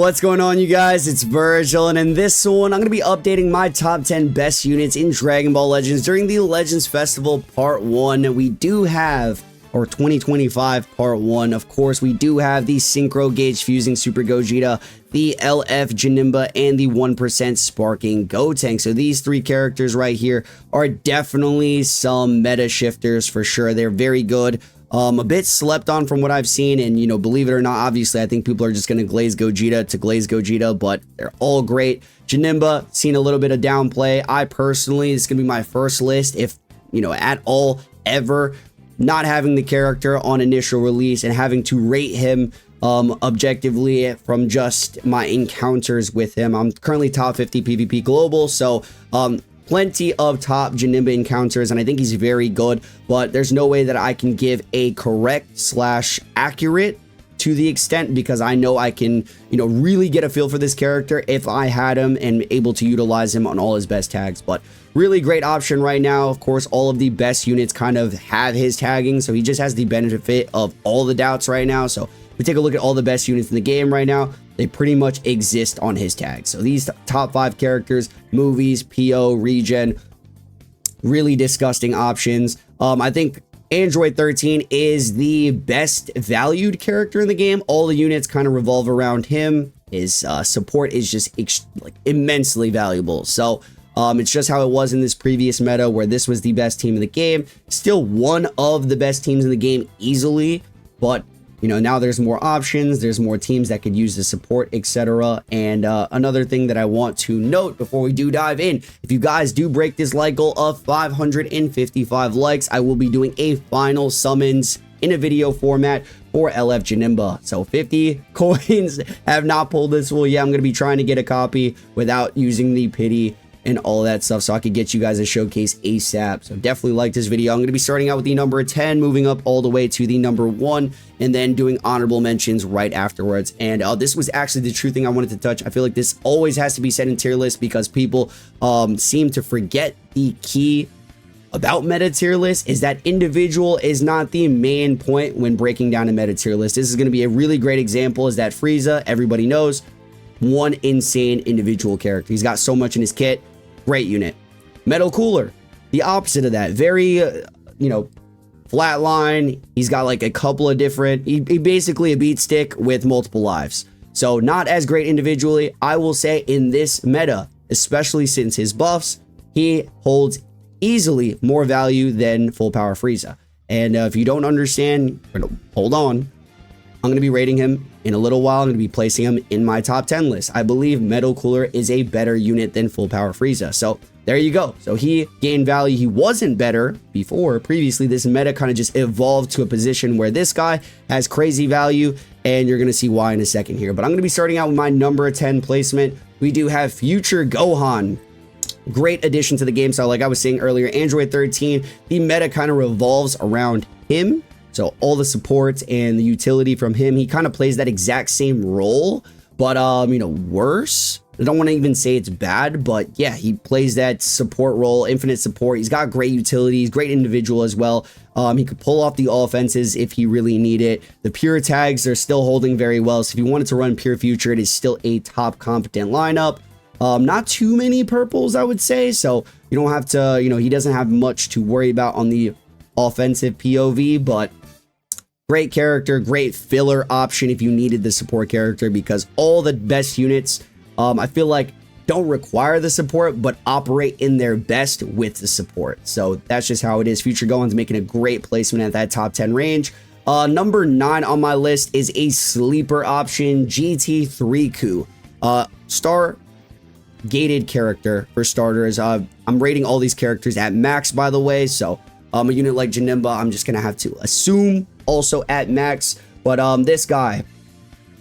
What's going on, you guys? It's Vergil, and in this one, I'm going to be updating my top 10 best units in Dragon Ball Legends during the Legends Festival Part 1. We do have, or 2025 Part 1, of course, we do have the Synchro Gauge Fusing Super Gogeta, the LF Janemba, and the 1% Sparking Gotenks. So these three characters right here are definitely some meta shifters for sure. They're very good. A bit slept on from what I've seen, and believe it or not, obviously I think people are just going to glaze Gogeta, but they're all great. Janemba, seen a little bit of downplay. I personally, this is going to be my first list, if at all ever, not having the character on initial release and having to rate him objectively from just my encounters with him. I'm currently top 50 PvP global, so plenty of top Janemba encounters, and I think he's very good, but there's no way that I can give a correct / accurate to the extent, because I know I can, really get a feel for this character if I had him and able to utilize him on all his best tags. But really great option right now. Of course, all of the best units kind of have his tagging, so he just has the benefit of all the doubts right now. So if we take a look at all the best units in the game right now, they pretty much exist on his tag. So these top 5 characters, movies, PO, regen, really disgusting options. I think Android 13 is the best valued character in the game. All the units kind of revolve around him. His support is just immensely valuable. So it's just how it was in this previous meta, where this was the best team in the game. Still one of the best teams in the game easily, but now there's more options, there's more teams that could use the support, etc. And another thing that I want to note before we do dive in, if you guys do break this like goal of 555 likes, I will be doing a final summons in a video format for LF Janemba. So 50 coins have not pulled this. Well, yeah, I'm going to be trying to get a copy without using the pity and all that stuff, so I could get you guys a showcase ASAP. So definitely like this video. I'm going to be starting out with the number 10, moving up all the way to the number 1, and then doing honorable mentions right afterwards. And this was actually the true thing I wanted to touch. I feel like this always has to be said in tier list, because people seem to forget the key about meta tier list is that individual is not the main point when breaking down a meta tier list. This is going to be a really great example, is that Frieza, everybody knows, one insane individual character. He's got so much in his kit. Great unit. Metal Cooler, the opposite of that. Very, flatline. He's got like a couple of different, he basically a beat stick with multiple lives. So not as great individually. I will say in this meta, especially since his buffs, he holds easily more value than full power Frieza. And if you don't understand, hold on. I'm going to be rating him in a little while. I'm going to be placing him in my top 10 list. I believe Metal Cooler is a better unit than Full Power Frieza. So there you go. So he gained value. He wasn't better before. Previously, this meta kind of just evolved to a position where this guy has crazy value, and you're going to see why in a second here. But I'm going to be starting out with my number 10 placement. We do have Future Gohan. Great addition to the game. So like I was saying earlier, Android 13, the meta kind of revolves around him. So all the support and the utility from him, he kind of plays that exact same role, but worse. I don't want to even say it's bad, but yeah, he plays that support role, infinite support. He's got great utility. He's a great individual as well. He could pull off the offenses if he really need it. The pure tags are still holding very well. So if you wanted to run pure future, it is still a top competent lineup. Not too many purples, I would say. So you don't have to, he doesn't have much to worry about on the offensive POV, but great character, great filler option if you needed the support character, because all the best units, I feel like, don't require the support, but operate in their best with the support. So that's just how it is. Future Gohan's making a great placement at that top 10 range. Number 9 on my list is a sleeper option, GT3Ku. Star gated character for starters. I'm rating all these characters at max, by the way, so a unit like Janemba, I'm just gonna have to assume also at max. But this guy,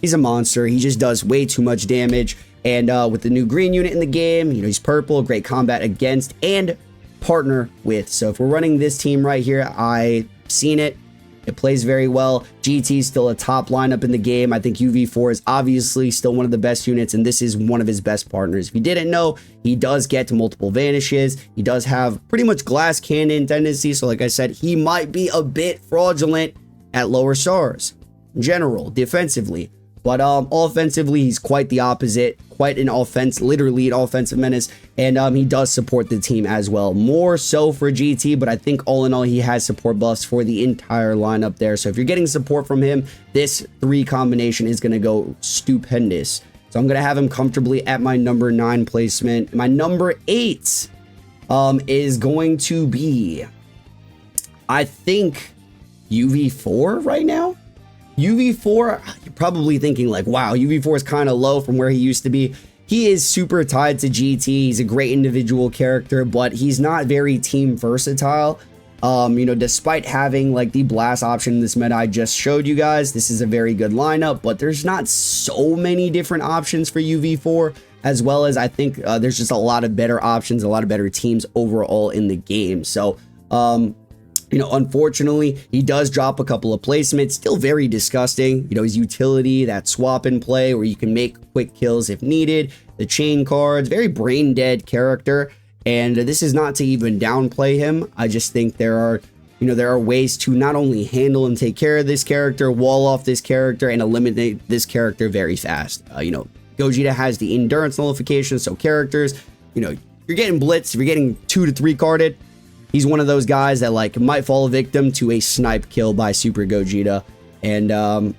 he's a monster. He just does way too much damage. And with the new green unit in the game, he's purple, great combat against and partner with. So if we're running this team right here, I've seen it. It plays very well. GT is still a top lineup in the game. I think UV4 is obviously still one of the best units, and this is one of his best partners. If you didn't know, he does get to multiple vanishes. He does have pretty much glass cannon tendency. So like I said, he might be a bit fraudulent at lower stars in general, defensively. But offensively, he's quite the opposite, quite an literally an offensive menace, and he does support the team as well, more so for GT, but I think all in all, he has support buffs for the entire lineup there. So if you're getting support from him, this 3 combination is going to go stupendous. So I'm going to have him comfortably at my number 9 placement. My number 8 is going to be, I think, UV4 right now. UV4, you're probably thinking like, wow, UV4 is kind of low from where he used to be. He is super tied to GT. He's a great individual character, but he's not very team versatile. You know, despite having like the blast option in this meta I just showed you guys, this is a very good lineup, but there's not so many different options for UV4, as well as I think there's just a lot of better options, a lot of better teams overall in the game. So, you know, unfortunately, he does drop a couple of placements. Still very disgusting. You know, his utility, that swap and play where you can make quick kills if needed. The chain cards, very brain dead character. And this is not to even downplay him. I just think there are ways to not only handle and take care of this character, wall off this character, and eliminate this character very fast. You know, Gogeta has the endurance nullification, so characters, you know, you're getting blitzed, if you're getting 2 to 3 carded, he's one of those guys that like might fall victim to a snipe kill by Super Gogeta, and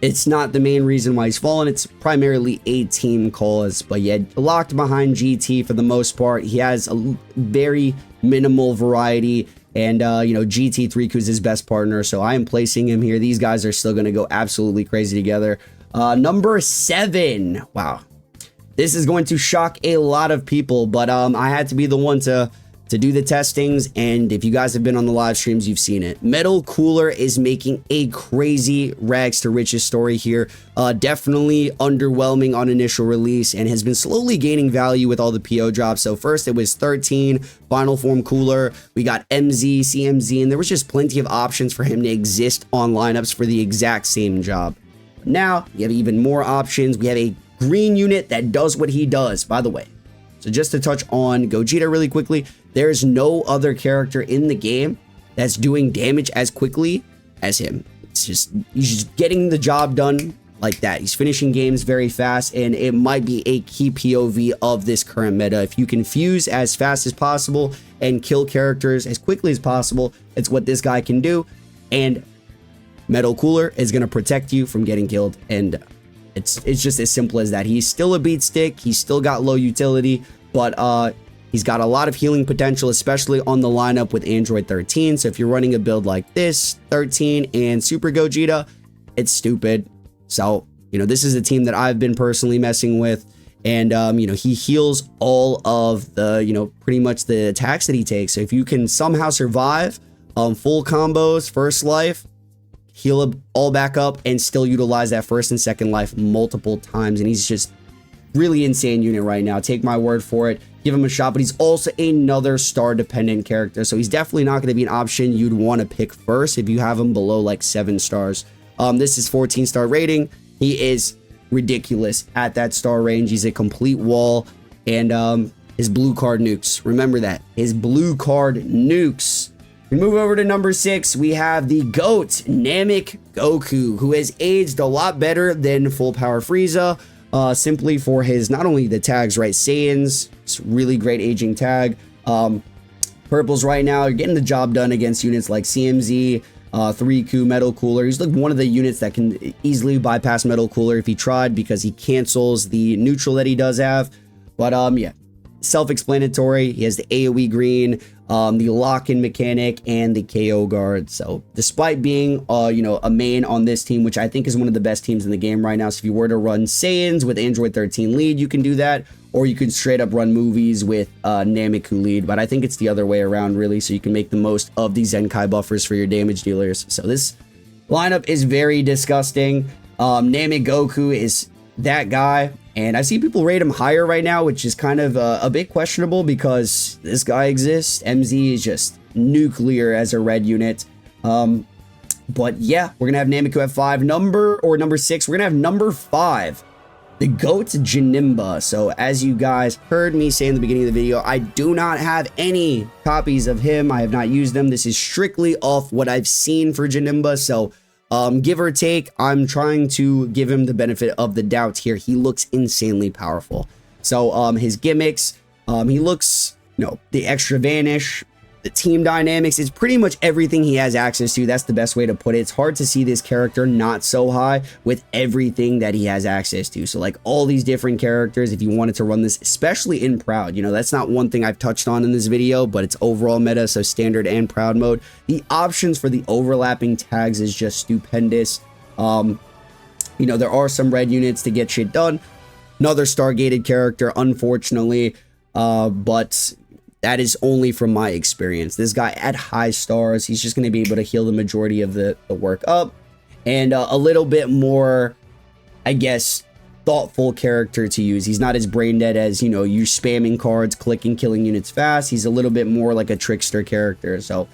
it's not the main reason why he's fallen. It's primarily a team cause, but yeah, locked behind GT for the most part. He has a very minimal variety, and you know, GT 3Ku is his best partner, so I am placing him here. These guys are still going to go absolutely crazy together. Number 7, wow, this is going to shock a lot of people, but I had to be the one to do the testings, and if you guys have been on the live streams, you've seen it. Metal Cooler is making a crazy rags to riches story here. Definitely underwhelming on initial release, and has been slowly gaining value with all the PO drops. So first it was 13 final form Cooler, we got MZ, CMZ, and there was just plenty of options for him to exist on lineups for the exact same job. Now you have even more options. We have a green unit that does what he does, by the way. So just to touch on Gogeta really quickly, there's no other character in the game that's doing damage as quickly as him. He's just getting the job done like that. He's finishing games very fast, and it might be a key POV of this current meta. If you can fuse as fast as possible and kill characters as quickly as possible, it's what this guy can do, and Metal Cooler is going to protect you from getting killed, and it's just as simple as that. He's still a beat stick, he's still got low utility, but he's got a lot of healing potential, especially on the lineup with Android 13. So if you're running a build like this, 13 and Super Gogeta, it's stupid. So, you know, this is a team that I've been personally messing with, and you know, he heals all of the, you know, pretty much the attacks that he takes. So if you can somehow survive full combos, first life, heal it all back up, and still utilize that first and second life multiple times, and he's just really insane unit right now. Take my word for it. Give him a shot, but he's also another star dependent character, so he's definitely not going to be an option you'd want to pick first if you have him below like 7 stars. This is 14-star rating. He is ridiculous at that star range. He's a complete wall, and his blue card nukes. Remember that, his blue card nukes. We move over to number 6. We have the GOAT, Namek Goku, who has aged a lot better than Full Power Frieza, simply for his, not only the tags, right? Saiyans, it's really great aging tag. Purples right now are getting the job done against units like CMZ, 3Ku, Metal Cooler. He's like one of the units that can easily bypass Metal Cooler if he tried, because he cancels the neutral that he does have. But yeah, self-explanatory. He has the AoE green, the lock-in mechanic, and the KO guard. So despite being you know, a main on this team, which I think is one of the best teams in the game right now, so if you were to run Saiyans with Android 13 lead, you can do that, or you can straight up run movies with Nameku lead, but I think it's the other way around really, so you can make the most of these Zenkai buffers for your damage dealers. So this lineup is very disgusting. Namek Goku is that guy, and I see people rate him higher right now, which is kind of a bit questionable, because this guy exists. MZ is just nuclear as a red unit. But yeah, we're gonna have Nameku at 5. Number 6, we're gonna have number 5, the GOAT Janemba. So as you guys heard me say in the beginning of the video, I do not have any copies of him. I have not used them. This is strictly off what I've seen for Janemba. So Give or take, I'm trying to give him the benefit of the doubt here. He looks insanely powerful. So his gimmicks, he looks, the extra vanish, the team dynamics, it's pretty much everything he has access to. That's the best way to put it. It's hard to see this character not so high with everything that he has access to. So like all these different characters, if you wanted to run this, especially in Proud, that's not one thing I've touched on in this video, but it's overall meta, so standard and Proud mode. The options for the overlapping tags is just stupendous. There are some red units to get shit done. Another Stargated character, unfortunately, but that is only from my experience. This guy at high stars, he's just going to be able to heal the majority of the work up. And a little bit more, I guess, thoughtful character to use. He's not as brain dead as, you spamming cards, clicking, killing units fast. He's a little bit more like a trickster character. So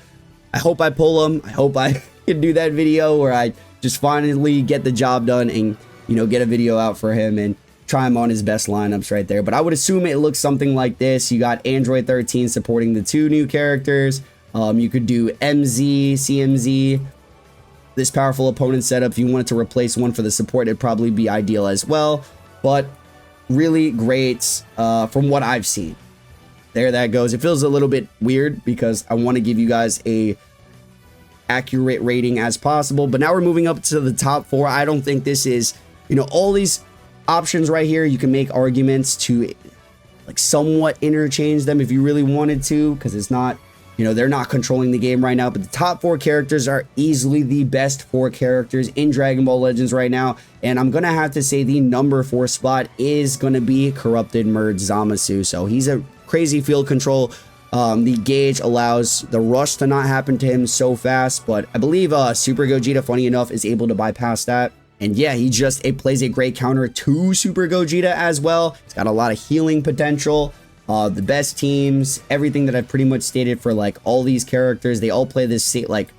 I hope I pull him. I hope I can do that video where I just finally get the job done and, get a video out for him and try him on his best lineups right there. But I would assume it looks something like this. You got Android 13 supporting the 2 new characters. You could do MZ, CMZ. This powerful opponent setup, if you wanted to replace one for the support, it'd probably be ideal as well. But really great from what I've seen. There that goes. It feels a little bit weird because I want to give you guys a accurate rating as possible. But now we're moving up to the top 4. I don't think this is, all these options right here, you can make arguments to like somewhat interchange them if you really wanted to, because it's not, they're not controlling the game right now. But the top 4 characters are easily the best 4 characters in Dragon Ball Legends right now, and I'm gonna have to say the number 4 spot is gonna be Corrupted Merge Zamasu. So he's a crazy field control. The gauge allows the rush to not happen to him so fast, but I believe Super Gogeta, funny enough, is able to bypass that. And yeah, he just plays a great counter to Super Gogeta as well. It's got a lot of healing potential. The best teams, everything that I've pretty much stated for like all these characters, they all play this like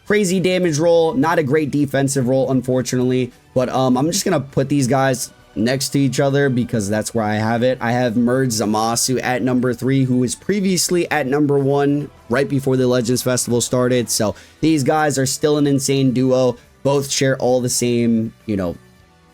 crazy damage role. Not a great defensive role, unfortunately. But I'm just gonna put these guys next to each other because that's where I have it. I have Merge Zamasu at number 3, who was previously at number 1 right before the Legends Festival started. So these guys are still an insane duo. Both share all the same,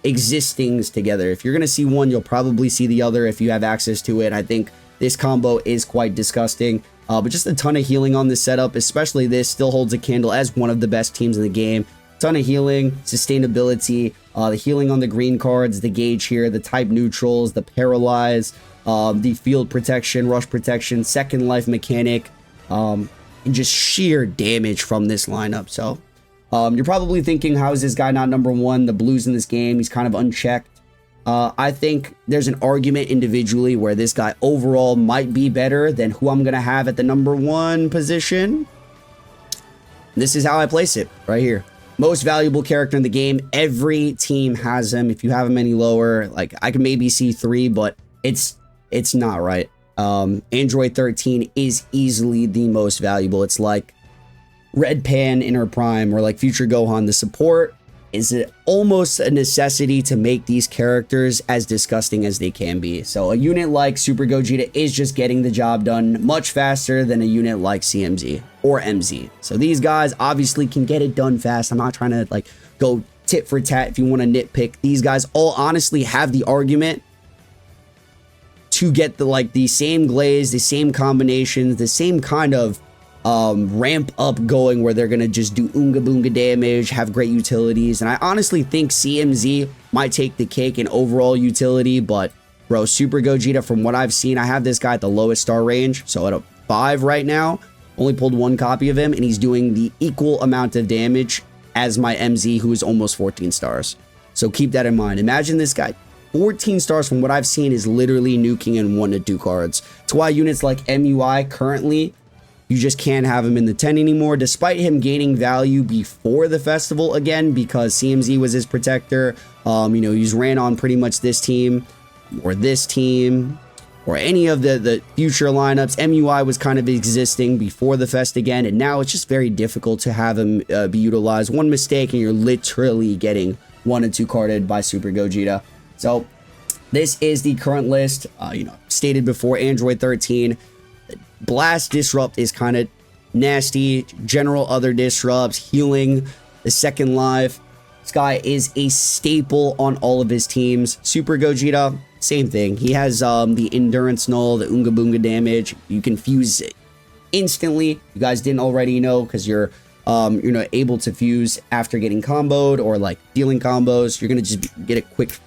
existings together. If you're going to see one, you'll probably see the other if you have access to it. I think this combo is quite disgusting, but just a ton of healing on this setup, especially this still holds a candle as one of the best teams in the game. Ton of healing, sustainability, the healing on the green cards, the gauge here, the type neutrals, the paralyze, the field protection, rush protection, second life mechanic, and just sheer damage from this lineup. So you're probably thinking, how is this guy not number 1? The blues in this game, he's kind of unchecked. I think there's an argument individually where this guy overall might be better than who I'm going to have at the number 1 position. This is how I place it right here. Most valuable character in the game. Every team has him. If you have him any lower, like I can maybe see 3, but it's not right. Android 13 is easily the most valuable. It's like Red Pan in her prime, or like Future Gohan. The support is almost a necessity to make these characters as disgusting as they can be. So a unit like Super Gogeta is just getting the job done much faster than a unit like CMZ or MZ. So these guys obviously can get it done fast. I'm not trying to like go tit for tat if you want to nitpick. These guys all honestly have the argument to get the same glaze, the same combinations, the same kind of ramp up going where they're gonna just do oonga boonga damage, have great utilities. And I honestly think CMZ might take the cake in overall utility, but bro, Super Gogeta, from what I've seen, I have this guy at the lowest star range, so at a 5 right now. Only pulled 1 copy of him, and he's doing the equal amount of damage as my MZ, who is almost 14 stars. So keep that in mind. Imagine this guy 14 stars, from what I've seen, is literally nuking in 1 to 2 cards. That's why units like MUI currently, you just can't have him in the 10 anymore, despite him gaining value before the festival again, because CMZ was his protector. He's ran on pretty much this team or any of the future lineups. MUI was kind of existing before the fest again, and now it's just very difficult to have him be utilized. One mistake and you're literally getting 1 and 2 carded by Super Gogeta. So this is the current list. Stated before, Android 13. Blast Disrupt is kind of nasty. General other disrupts, healing, the second live. This guy is a staple on all of his teams. Super Gogeta, same thing. He has the endurance null, the Unga Boonga damage. You can fuse it instantly. You guys didn't already know because you're able to fuse after getting comboed or like dealing combos. You're gonna just get a quick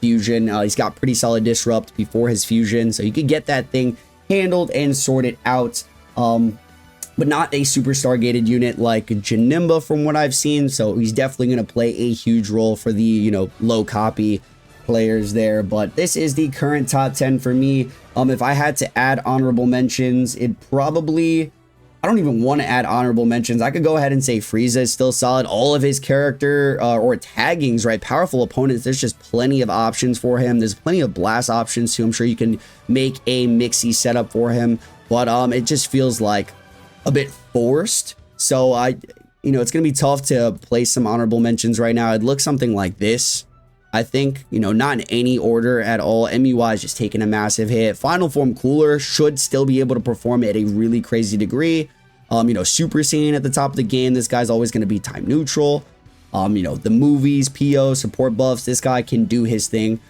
fusion. He's got pretty solid disrupt before his fusion, so you could get that thing handled and sorted out. But not a superstar gated unit like Janemba from what I've seen. So he's definitely going to play a huge role for the, low copy players there. But this is the current top 10 for me. If I had to add honorable mentions, I don't even want to add honorable mentions. I could go ahead and say Frieza is still solid. All of his character or taggings, right? Powerful opponents. There's just plenty of options for him. There's plenty of blast options too. I'm sure you can make a mixy setup for him. But it just feels like a bit forced. So it's gonna be tough to place some honorable mentions right now. I'd look something like this. I think, not in any order at all. MUI is just taking a massive hit. Final Form Cooler should still be able to perform at a really crazy degree. Super Saiyan at the top of the game. This guy's always going to be time neutral. The movies, PO, support buffs. This guy can do his thing.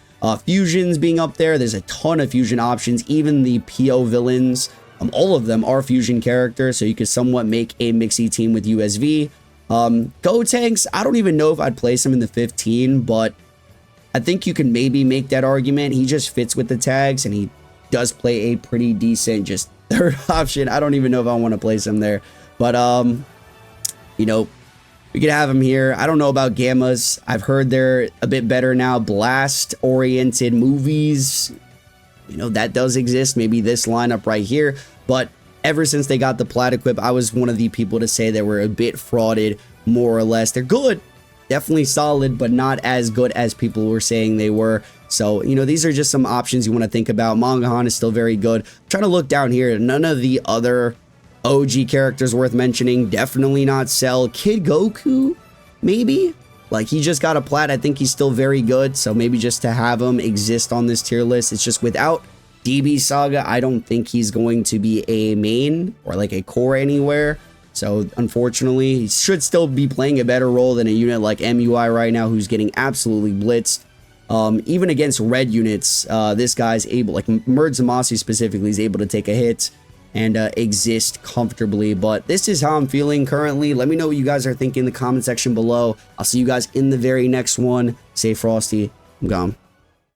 Fusions being up there. There's a ton of fusion options. Even the PO villains. All of them are fusion characters, so you could somewhat make a mixy team with USV. Gotenks, I don't even know if I'd place him in the 15, but I think you can maybe make that argument. He just fits with the tags, and he does play a pretty decent just third option. I don't even know if I want to place him there, but we could have him here. I don't know about Gammas. I've heard they're a bit better now. Blast-oriented movies, that does exist. Maybe this lineup right here. But ever since they got the plat equip, I was one of the people to say they were a bit frauded, more or less. They're good, definitely solid, but not as good as people were saying they were. So, these are just some options you want to think about. Gohan is still very good. I'm trying to look down here. None of the other OG characters worth mentioning. Definitely not Cell. Kid Goku, maybe? Like, he just got a plat. I think he's still very good. So maybe just to have him exist on this tier list. It's just without DB Saga, I don't think he's going to be a main or like a core anywhere. So unfortunately, he should still be playing a better role than a unit like MUI right now, who's getting absolutely blitzed. Even against red units, this guy's able, like Zamasu specifically, is able to take a hit and exist comfortably. But this is how I'm feeling currently. Let me know what you guys are thinking in the comment section below. I'll see you guys in the very next one. Stay frosty. I'm gone.